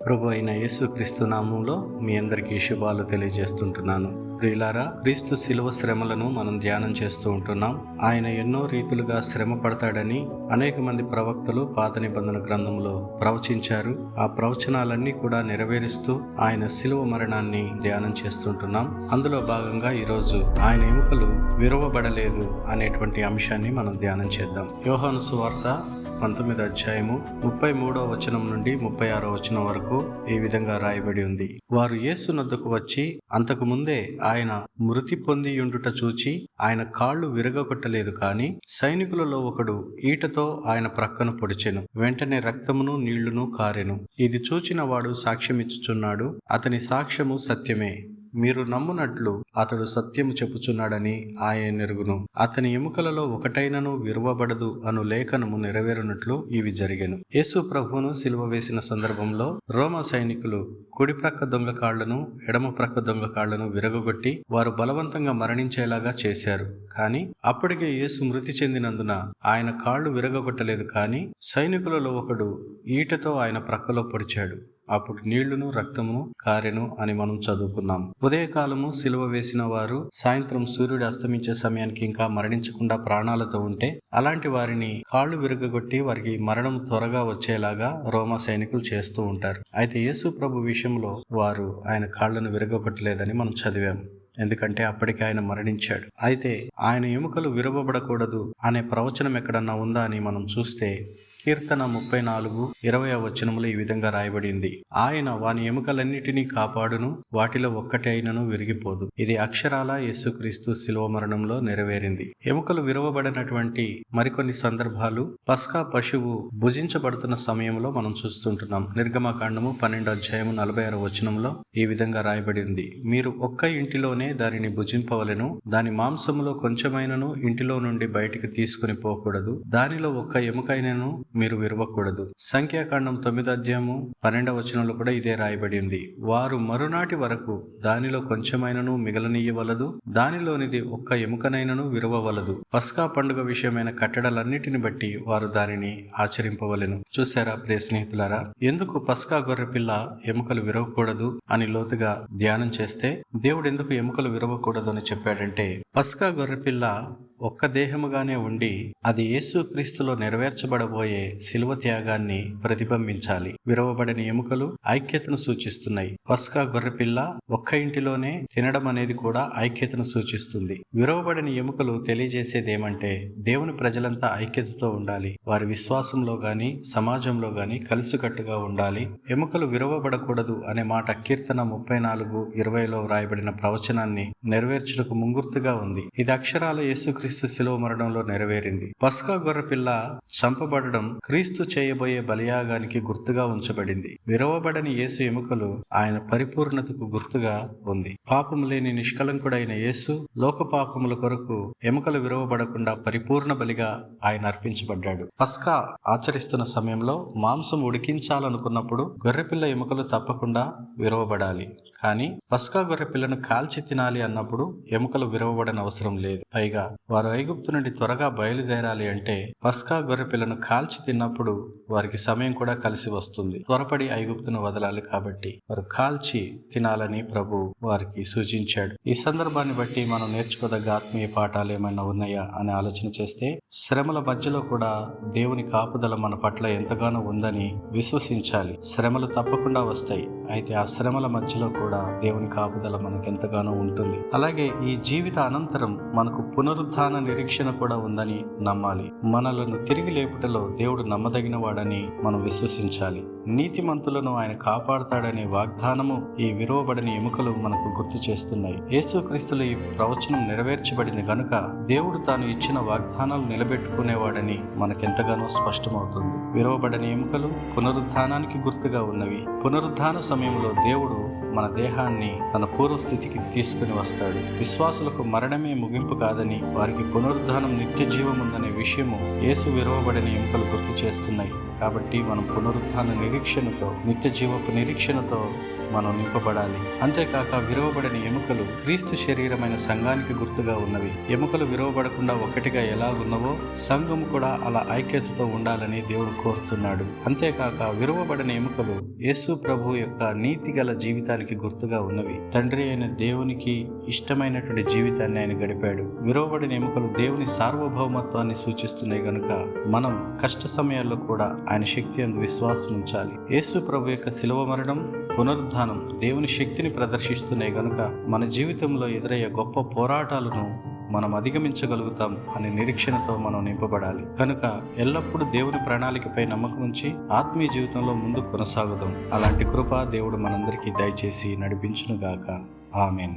ప్రభు అయిన యేసుక్రీస్తు నామంలో మీ అందరికీ శుభాలు తెలియజేస్తుంటున్నాను. ప్రియులారా, క్రీస్తు శిలువ శ్రమలను మనం ధ్యానం చేస్తూ ఉంటున్నాం. ఆయన ఎన్నో రీతులుగా శ్రమ పడతాడని అనేక మంది ప్రవక్తలు పాత నిబంధన గ్రంథంలో ప్రవచించారు. ఆ ప్రవచనాలన్నీ కూడా నెరవేరుస్తూ ఆయన శిలువ మరణాన్ని ధ్యానం చేస్తుంటున్నాం. అందులో భాగంగా ఈరోజు ఆయన ఎముకలు విరవబడలేదు అనేటువంటి అంశాన్ని మనం ధ్యానం చేద్దాం. యోహాను సువార్త 19వ అధ్యాయము 33వ వచనం నుండి 36వ వచనం వరకు ఈ విధంగా రాయబడి ఉంది. వారు యేసు నొద్దకు వచ్చి అంతకు ముందే ఆయన మృతి పొందియుండుట చూచి ఆయన కాళ్ళు విరగొట్టలేదు, కాని సైనికులలో ఒకడు ఈటతో ఆయన ప్రక్కను పొడిచెను. వెంటనే రక్తమును నీళ్లును కారెను. ఇది చూచిన వాడు సాక్ష్యమిచ్చుచున్నాడు. అతని సాక్ష్యము సత్యమే. మీరు నమ్మునట్లు అతడు సత్యము చెప్పుచున్నాడని ఆయన ఎరుగును. అతని ఎముకలలో ఒకటైనను విరువబడదు అను లేఖనము నెరవేరునట్లు ఇవి జరిగెను. యేసు ప్రభువును సిలువ వేసిన సందర్భంలో రోమా సైనికులు కుడి ప్రక్క దొంగ కాళ్లను, ఎడమ ప్రక్క దొంగ కాళ్లను విరగొట్టి వారు బలవంతంగా మరణించేలాగా చేశారు. కానీ అప్పటికే యేసు మృతి చెందినందున ఆయన కాళ్లు విరగొట్టలేదు, కానీ సైనికులలో ఒకడు ఈటతో ఆయన ప్రక్కలో పొడిచాడు. అప్పుడు నీళ్లును రక్తమును కారెను అని మనం చదువుకున్నాం. ఉదయకాలము సిలువ వేసిన వారు సాయంత్రం సూర్యుడు అస్తమించే సమయానికి ఇంకా మరణించకుండా ప్రాణాలతో ఉంటే అలాంటి వారిని కాళ్ళు విరగొట్టి వారికి మరణం త్వరగా వచ్చేలాగా రోమా సైనికులు చేస్తూ ఉంటారు. అయితే యేసు ప్రభు విషయంలో వారు ఆయన కాళ్లను విరగొట్టలేదని మనం చదివాము. ఎందుకంటే అప్పటికి ఆయన మరణించాడు. అయితే ఆయన ఎముకలు విరవబడకూడదు అనే ప్రవచనం ఎక్కడన్నా ఉందా అని మనం చూస్తే కీర్తన 34:20వ వచనములో ఈ విధంగా రాయబడింది. ఆయన వాని ఎముకలన్నిటినీ కాపాడును, వాటిలో ఒక్కటి అయినను విరిగిపోదు. ఇది అక్షరాల యేసుక్రీస్తు శిలువ మరణంలో నెరవేరింది. ఎముకలు విరవబడినటువంటి మరికొన్ని సందర్భాలు పస్కా పశువు భుజించబడుతున్న సమయంలో మనం చూస్తుంటున్నాం. నిర్గమకాండము 12వ అధ్యాయము 46వ వచనంలో ఈ విధంగా రాయబడింది. మీరు ఒక్క ఇంటిలోనే దానిని భుజింపవలెను, దాని మాంసములో కొంచెమైనను ఇంటిలో నుండి బయటికి తీసుకుని పోకూడదు, దానిలో ఒక్క ఎముకైనను మీరు విరవకూడదు. సంఖ్యాకాండం 9వ అధ్యాయము 12వ వచనంలో కూడా ఇదే రాయబడింది. వారు మరునాటి వరకు దానిలో కొంచెమైనను మిగలనీయవలదు, దానిలోనిది ఒక్క ఎముకనైనను విరవవలదు. పస్కా పండుగ విషయమైన కట్టడలన్నిటిని బట్టి వారు దానిని ఆచరింపవలెను. చూసారా ప్రియ స్నేహితులారా, ఎందుకు పస్కా గొర్రెపిల్ల ఎముకలు విరవకూడదు అని లోతుగా ధ్యానం చేస్తే దేవుడు ఎందుకు ఎముకలు విరవకూడదు అని చెప్పాడంటే, పస్కా గొర్రెపిల్ల ఒక్క దేహముగానే ఉండి అది యేసుక్రీస్తులో నెరవేర్చబడబోయే శిలువ త్యాగాన్ని ప్రతిబింబించాలి. విరవబడిన ఎముకలు ఐక్యతను సూచిస్తున్నాయి. పస్కా గొర్రెపిల్ల ఒక్క ఇంటిలోనే తినడం అనేది కూడా ఐక్యతను సూచిస్తుంది. విరవబడిన ఎముకలు తెలియజేసేది ఏమంటే దేవుని ప్రజలంతా ఐక్యతతో ఉండాలి. వారి విశ్వాసంలో గాని సమాజంలో గాని కలిసికట్టుగా ఉండాలి. ఎముకలు విరవబడకూడదు అనే మాట కీర్తన 34:20లో రాయబడిన ప్రవచనాన్ని నెరవేర్చుటకు ముంగుర్తుగా ఉంది. ఇది అక్షరాల యేసుక్రీస్తు శిలువ మరణంలో నెరవేరింది. పస్కా గొర్రెపిల్ల చంపబడడం క్రీస్తు చేయబోయే బలియాగానికి గుర్తుగా ఉంచబడింది. విరవబడని యేసు ఎముకలు ఆయన పరిపూర్ణతకు గుర్తుగా ఉంది. పాపము లేని నిష్కలంకుడైన యేసు లోక పాపముల కొరకు ఎముకలు విరవబడకుండా పరిపూర్ణ బలిగా ఆయన అర్పించబడ్డాడు. పస్కా ఆచరిస్తున్న సమయంలో మాంసం ఉడికించాలనుకున్నప్పుడు గొర్రెపిల్ల ఎముకలు తప్పకుండా విరవబడాలి. కానీ పస్కా గొర్రెపిల్లను కాల్చి తినాలి అన్నప్పుడు ఎముకలు విరవబడని అవసరం లేదు. పైగా వారు ఐగుప్తు నుండి త్వరగా బయలుదేరాలి అంటే పస్కా గొర్రెపిల్లను కాల్చి తిన్నప్పుడు వారికి సమయం కూడా కలిసి వస్తుంది. త్వరపడి ఐగుప్తును వదలాలి కాబట్టి వారు కాల్చి తినాలని ప్రభు వారికి సూచించాడు. ఈ సందర్భాన్ని బట్టి మనం నేర్చుకోదగ్గ ఆత్మీయ పాఠాలు ఏమైనా ఉన్నాయా అని ఆలోచన చేస్తే, శ్రమల మధ్యలో కూడా దేవుని కాపుదల మన పట్ల ఎంతగానో ఉందని విశ్వసించాలి. శ్రమలు తప్పకుండా వస్తాయి, అయితే ఆ శ్రమల మధ్యలో కూడా దేవుని కాపుదల మనకు ఎంతగానో ఉంటుంది. అలాగే ఈ జీవిత అనంతరం మనకు పునరుద్ధాన నిరీక్షణ కూడా ఉందని నమ్మాలి. మనలను తిరిగి లేపుటలో దేవుడు నమ్మదగిన వాడని మనం విశ్వసించాలి. నీతిమంతులను ఆయన కాపాడుతాడనే వాగ్దానము ఈ విరవబడిన ఎముకలు మనకు గుర్తు చేస్తున్నాయి. యేసుక్రీస్తులో ఈ ప్రవచనం నెరవేర్చబడింది గనుక దేవుడు తాను ఇచ్చిన వాగ్దానాలు నిలబెట్టుకునేవాడని మనకెంతగానో స్పష్టమవుతుంది. విరవబడిన ఎముకలు పునరుద్ధానానికి గుర్తుగా ఉన్నవి. పునరుద్ధాన సమయంలో దేవుడు మన దేహాన్ని తన పూర్వస్థితికి తీసుకుని వస్తాడు. విశ్వాసులకు మరణమే ముగింపు కాదని, వారికి పునరుద్ధానం నిత్య జీవం ఉందనే విషయము యేసు విరవబడిన ఎముకలు గుర్తు చేస్తున్నాయి. కాబట్టి మనం పునరుత్థాన నిరీక్షణతో, నిత్య జీవపు నిరీక్షణతో మనం నింపబడాలి. అంతేకాక విరవబడని ఎముకలు క్రీస్తు శరీరమైన సంఘానికి గుర్తుగా ఉన్నవి. ఎముకలు విరవబడకుండా ఒకటిగా ఎలా ఉన్నవో సంఘము కూడా అలా ఐక్యతతో ఉండాలని దేవుడు కోరుతున్నాడు. అంతేకాక విరవబడని ఎముకలు యేసు ప్రభు యొక్క నీతి గల జీవితానికి గుర్తుగా ఉన్నవి. తండ్రి అయిన దేవునికి ఇష్టమైనటువంటి జీవితాన్ని ఆయన గడిపాడు. విరవబడిన ఎముకలు దేవుని సార్వభౌమత్వాన్ని సూచిస్తున్నాయి గనుక మనం కష్ట సమయాల్లో కూడా ఆయన శక్తి అందు విశ్వాసం ఉంచాలి. యేసు ప్రభు యొక్క శిలువ మరణం, పునరుద్ధానం దేవుని శక్తిని ప్రదర్శిస్తున్నాయి గనుక మన జీవితంలో ఎదురయ్యే గొప్ప పోరాటాలను మనం అధిగమించగలుగుతాం అనే నిరీక్షణతో మనం నింపబడాలి. కనుక ఎల్లప్పుడూ దేవుని ప్రణాళికపై నమ్మకం ఉంచి ఆత్మీయ జీవితంలో ముందు కొనసాగుదాం. అలాంటి కృప దేవుడు మనందరికీ దయచేసి నడిపించునుగాక. ఆమేన్.